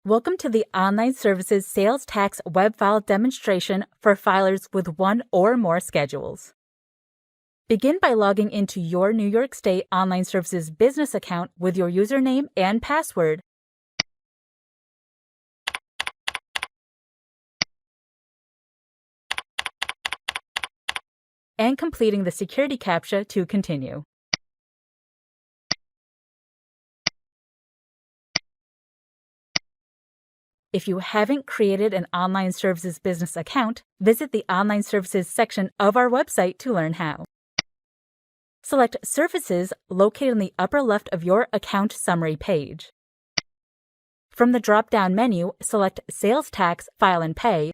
Welcome to the Online Services Sales Tax Web File demonstration for filers with one or more schedules. Begin by logging into your New York State Online Services business account with your username and password, and completing the security CAPTCHA to continue. If you haven't created an Online Services business account, visit the Online Services section of our website to learn how. Select Services located in the upper left of your account summary page. From the drop-down menu, select Sales Tax File and Pay,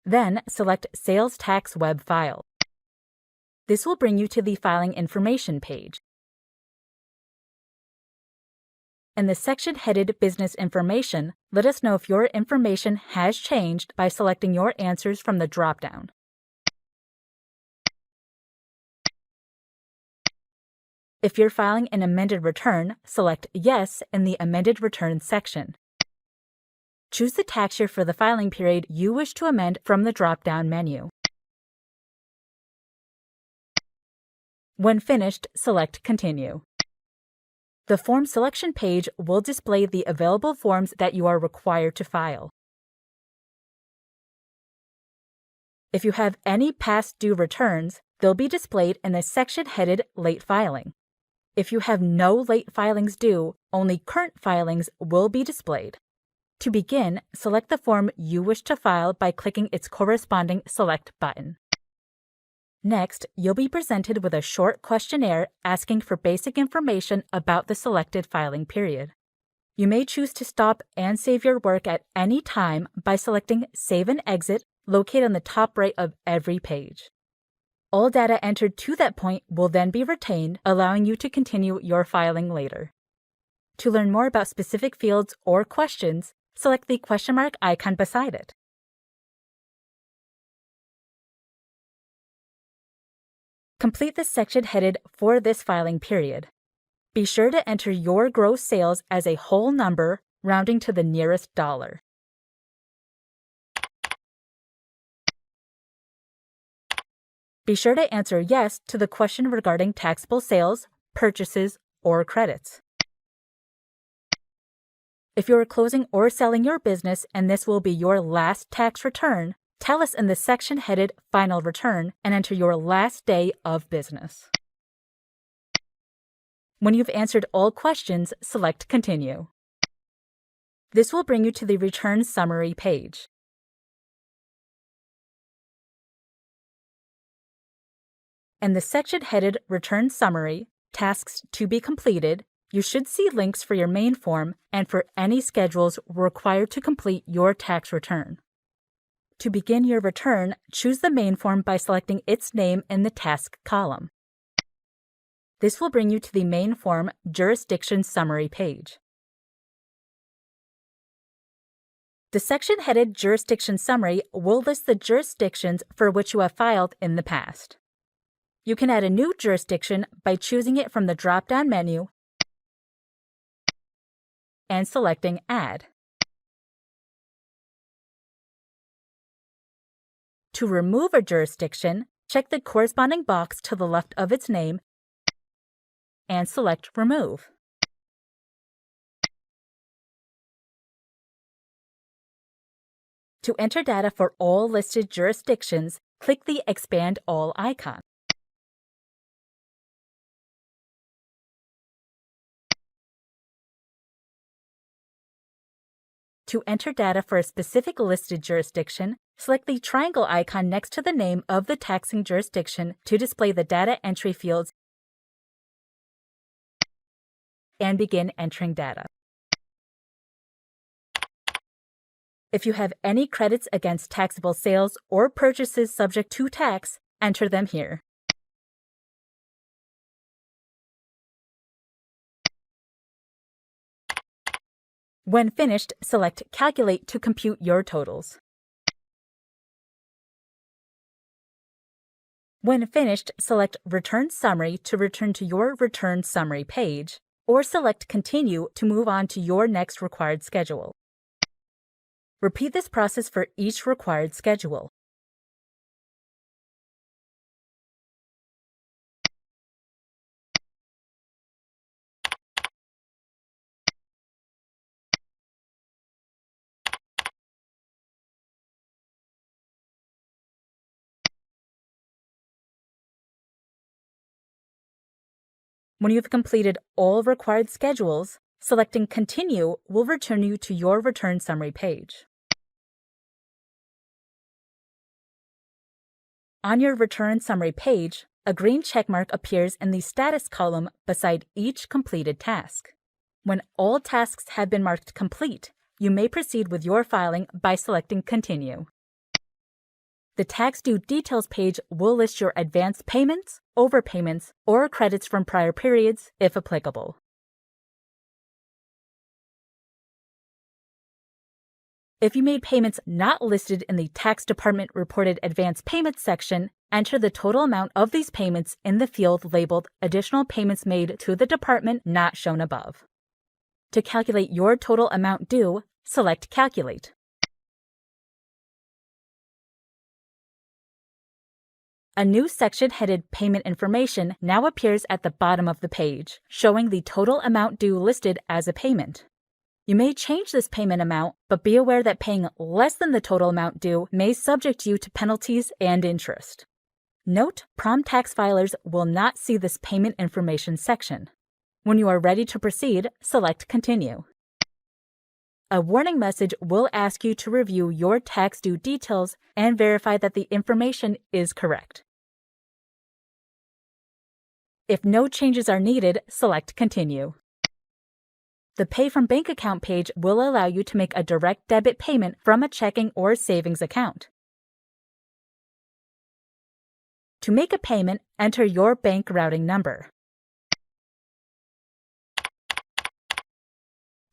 then select Sales Tax Web File. This will bring you to the Filing Information page. In the section headed Business Information, let us know if your information has changed by selecting your answers from the drop-down. If you're filing an amended return, select Yes in the Amended Return section. Choose the tax year for the filing period you wish to amend from the drop-down menu. When finished, select Continue. The form selection page will display the available forms that you are required to file. If you have any past due returns, they'll be displayed in the section headed Late Filing. If you have no late filings due, only current filings will be displayed. To begin, select the form you wish to file by clicking its corresponding Select button. Next, you'll be presented with a short questionnaire asking for basic information about the selected filing period. You may choose to stop and save your work at any time by selecting Save and Exit located on the top right of every page. All data entered to that point will then be retained, allowing you to continue your filing later. To learn more about specific fields or questions, select the question mark icon beside it. Complete the section headed For This Filing Period. Be sure to enter your gross sales as a whole number, rounding to the nearest dollar. Be sure to answer yes to the question regarding taxable sales, purchases, or credits. If you are closing or selling your business and this will be your last tax return, tell us in the section headed Final Return and enter your last day of business. When you've answered all questions, select Continue. This will bring you to the Return Summary page. In the section headed Return Summary, Tasks to be Completed, you should see links for your main form and for any schedules required to complete your tax return. To begin your return, choose the main form by selecting its name in the Task column. This will bring you to the main form Jurisdiction Summary page. The section headed Jurisdiction Summary will list the jurisdictions for which you have filed in the past. You can add a new jurisdiction by choosing it from the drop-down menu and selecting Add. To remove a jurisdiction, check the corresponding box to the left of its name and select Remove. To enter data for all listed jurisdictions, click the Expand All icon. To enter data for a specific listed jurisdiction, select the triangle icon next to the name of the taxing jurisdiction to display the data entry fields and begin entering data. If you have any credits against taxable sales or purchases subject to tax, enter them here. When finished, select Calculate to compute your totals. When finished, select Return Summary to return to your Return Summary page, or select Continue to move on to your next required schedule. Repeat this process for each required schedule. When you've completed all required schedules, selecting Continue will return you to your return summary page. On your return summary page, a green checkmark appears in the status column beside each completed task. When all tasks have been marked complete, you may proceed with your filing by selecting Continue. The tax due details page will list your advance payments, overpayments, or credits from prior periods, if applicable. If you made payments not listed in the Tax Department Reported Advance Payments section, enter the total amount of these payments in the field labeled Additional Payments Made to the Department Not Shown Above. To calculate your total amount due, select Calculate. A new section headed Payment Information now appears at the bottom of the page, showing the total amount due listed as a payment. You may change this payment amount, but be aware that paying less than the total amount due may subject you to penalties and interest. Note, prom tax filers will not see this Payment Information section. When you are ready to proceed, select Continue. A warning message will ask you to review your tax due details and verify that the information is correct. If no changes are needed, select Continue. The Pay from Bank Account page will allow you to make a direct debit payment from a checking or savings account. To make a payment, enter your bank routing number.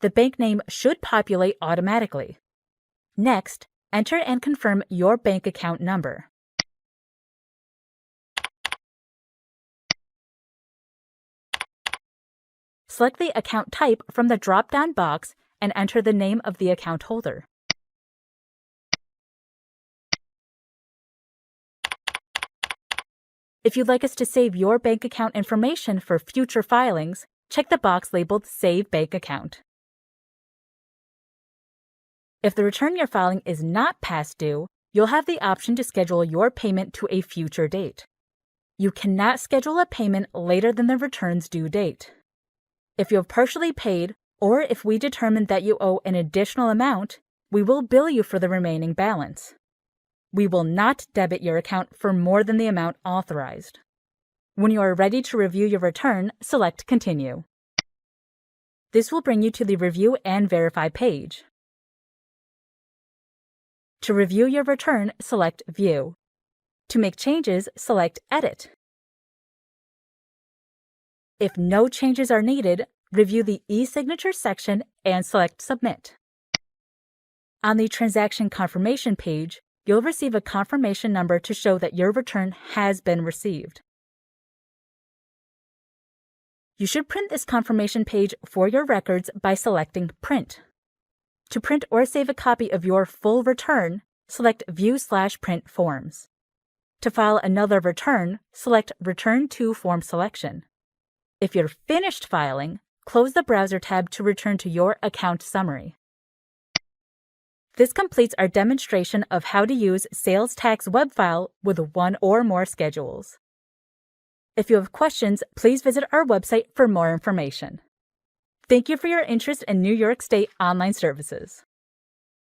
The bank name should populate automatically. Next, enter and confirm your bank account number. Select the account type from the drop-down box and enter the name of the account holder. If you'd like us to save your bank account information for future filings, check the box labeled Save Bank Account. If the return you're filing is not past due, you'll have the option to schedule your payment to a future date. You cannot schedule a payment later than the return's due date. If you have partially paid, or if we determine that you owe an additional amount, we will bill you for the remaining balance. We will not debit your account for more than the amount authorized. When you are ready to review your return, select Continue. This will bring you to the Review and Verify page. To review your return, select View. To make changes, select Edit. If no changes are needed, review the e-signature section and select Submit. On the Transaction Confirmation page, you'll receive a confirmation number to show that your return has been received. You should print this confirmation page for your records by selecting Print. To print or save a copy of your full return, select View/Print Forms. To file another return, select Return to Form Selection. If you're finished filing, close the Browser tab to return to your account summary. This completes our demonstration of how to use Sales Tax Web File with one or more schedules. If you have questions, please visit our website for more information. Thank you for your interest in New York State online services.